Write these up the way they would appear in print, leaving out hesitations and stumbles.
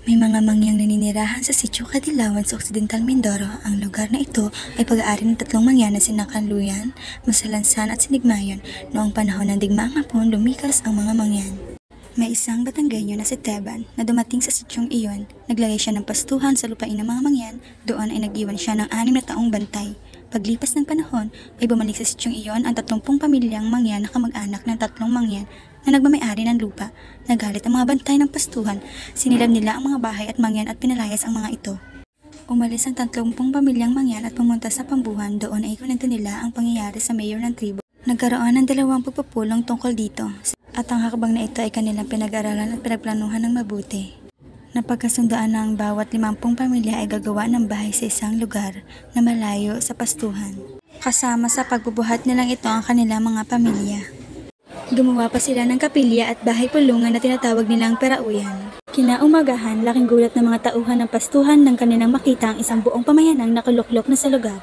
May mga mangyang naninirahan sa Sitio Kadilawan sa Occidental Mindoro. Ang lugar na ito ay pag-aari ng tatlong mangyan na sina Kanluyan, Masalansan at Sinigmayon. Noong panahon ng digmaang Hapon, lumikas ang mga mangyan. May isang Batanggenyo na si Teban na dumating sa sityong iyon. Naglagay siya ng pastuhan sa lupain ng mga mangyan. Doon ay nag-iwan siya ng 6 na taong bantay. Paglipas ng panahon ay bumalik sa sityong iyon ang 30 pamilyang mangyan na kamag-anak ng 3 mangyan na nagmamayari ng lupa. Nagalit ang mga bantay ng pastuhan. Sinilab nila ang mga bahay at mangyan at pinalayas ang mga ito. Umalis ang 30 pamilyang mangyan at pumunta sa Pambuhan. Doon ay kunento nila ang pangyayari sa mayor ng tribo. Nagkaroon ng 2 pagpupulong tungkol dito at ang hakbang na ito ay kanilang pinag-aralan at pinagplanuhan ng mabuti. Napagkasundaan na ang bawat 50 pamilya ay gagawa ng bahay sa isang lugar na malayo sa pastuhan. Kasama sa pagbubuhat nilang ito ang kanilang mga pamilya. Gumawa pa sila ng kapilya at bahay pulungan na tinatawag nilang perauyan. Kinaumagahan, laking gulat ng mga tauhan ng pastuhan nang kanilang makita ang isang buong pamayanang nakuluklok na sa lugar.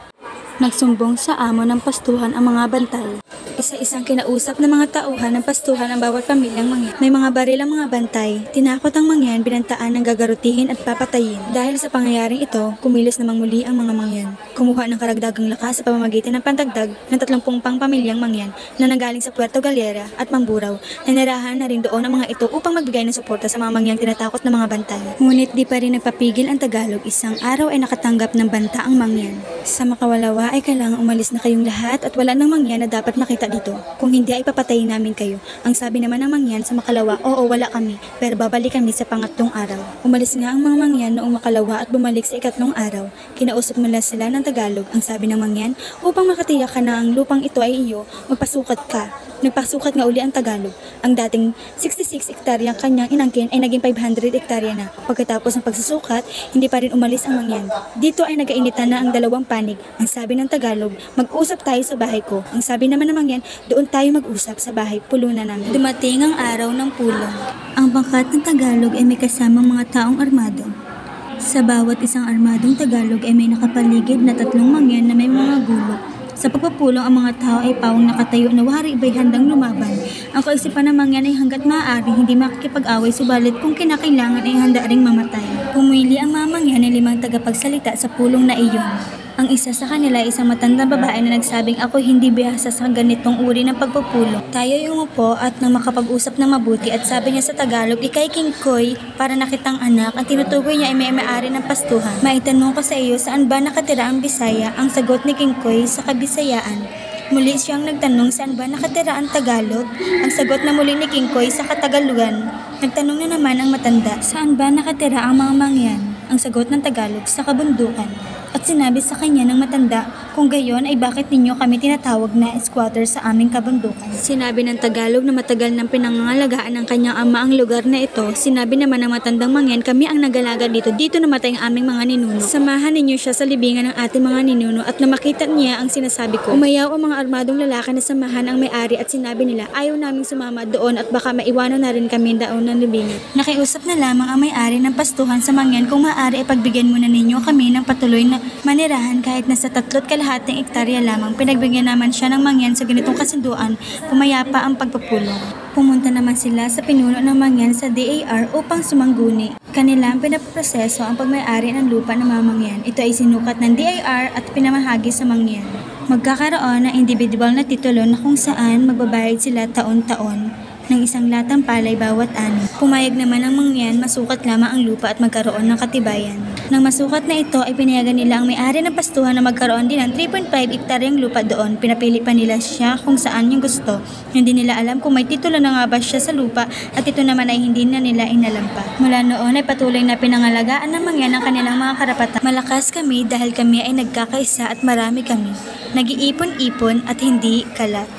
Nagsumbong sa amo ng pastuhan ang mga bantay. Isa-isang kinausap ng mga tauhan ng pastuhan ang bawat pamilyang mangyan. May mga baril ang mga bantay. Tinakot ang mangyan, binantaan ng gagarutihin at papatayin. Dahil sa pangyayaring ito, kumilos namang muli ang mga mangyan. Kumuha ng karagdagang lakas sa pamamagitan ng pandagdag ng 30 pang pamilyang mangyan na nanggaling sa Puerto Galera at Mamburao. Nanirahan na rin doon ang mga ito upang magbigay ng suporta sa mga mangyang tinatakot ng mga bantay. Ngunit di pa rin nagpapigil ang Tagalog. Isang araw ay nakatanggap ng banta ang mangyan. Sa makawalawa ay kailangang umalis na kayong lahat at wala ng mangyan na dapat makita dito. Kung hindi ay papatayin namin kayo. Ang sabi naman ng mangyan sa makalawa, oo, wala kami, pero babalik kami sa pangatlong araw. Umalis nga ang mga mangyan noong makalawa at bumalik sa ikatlong araw. Kinausap mula sila ng Tagalog. Ang sabi ng mangyan, upang makatiyak ka na ang lupang ito ay iyo, magpasukat ka. Nagpasukat nga uli ang Tagalog. Ang dating 66 hektaryang kanyang inangkin ay naging 500 hektarya na. Pagkatapos ng pagsusukat, hindi pa rin umalis ang mangyan. Dito ay nagainitan na ang 2 panig. Ang sabi ng Tagalog, mag-usap tayo sa bahay ko. Ang sabi naman ng mangyan, doon tayo mag-usap sa bahay pulunan namin. Dumating ang araw ng pulong. Ang bangkat ng Tagalog ay may kasamang mga taong armado. Sa bawat isang armadong Tagalog ay may nakapaligid na 3 mangyan na may mga gulok. Sa pagpupulong, ang mga tao ay pawang nakatayo na wari iba'y handang lumaban. Ang kaisipan ng mangyan ay hanggat maaari hindi makikipag-away, subalit kung kinakailangan ay handa ring mamatay. Pumili ang mga mangyan ng 5 tagapagsalita sa pulong na iyon. Ang isa sa kanila ay isang matandang babae na nagsabing, ako hindi bihasa sa ganitong uri ng pagpupulong. Tayo ay umupo at nang makapag-usap ng mabuti at sabi niya sa Tagalog, ikay Kingkoy, para nakitang anak. Ang tinutukoy niya ay may-ari ng pastuhan. Maitanong ko sa iyo, saan ba nakatira ang Bisaya? Ang sagot ni Kingkoy, sa Kabisayaan. Muli siyang nagtanong, saan ba nakatira ang Tagalog? Ang sagot na muli ni Kingkoy, sa Katagalugan. Nagtanong na naman ang matanda, saan ba nakatira ang mga mangyan? Ang sagot ng Tagalog, sa Kabundukan. At sinabi sa kanya ng matanda, kung gayon ay bakit ninyo kami tinatawag na squatter sa aming kabundukan? Sinabi ng Tagalog na matagal nang pinangangalagaan ng kanyang ama ang lugar na ito. Sinabi naman ng matandang mangyan, kami ang nagalaga dito. Dito namatay ang aming mga ninuno. Samahan ninyo siya sa libingan ng ating mga ninuno at na makita niya ang sinasabi ko. Umayaw ang mga armadong lalaki na samahan ang may-ari at sinabi nila, ayaw naming sumama doon at baka maiwanan na rin kami doon ng libingan. Nakiusap na lamang ang may-ari ng pastuhan sa mangyan, kung maaari ay pagbigyan muna ninyo kami ng patuloy na manirahan kahit nasa 3.5 hektarya lamang. Pinagbigyan naman siya ng mangyan sa ganitong kasunduan, pumayapa ang pagpupulong. Pumunta naman sila sa pinuno ng mangyan sa DAR upang sumangguni. Kanilang pinaproseso ang pagmay-ari ng lupa ng mga mangyan. Ito ay sinukat ng DAR at pinamahagi sa mangyan. Magkakaroon ng individual na titulo na kung saan magbabayad sila taon-taon ng 1 latang palay bawat ani. Pumayag naman ang mangyan, masukat lamang ang lupa at magkaroon ng katibayan. Nang masukat na ito ay pinayagan nila ang may-ari ng pastuhan na magkaroon din ng 3.5 hektaryang lupa doon. Pinapili pa nila siya kung saan yung gusto. Hindi nila alam kung may titulo na nga ba siya sa lupa at ito naman ay hindi na nila inalampa. Mula noon ay patuloy na pinangalagaan ng mangyan ang kanilang mga karapatan. Malakas kami dahil kami ay nagkakaisa at marami kami. Nag-iipon-ipon at hindi kalat.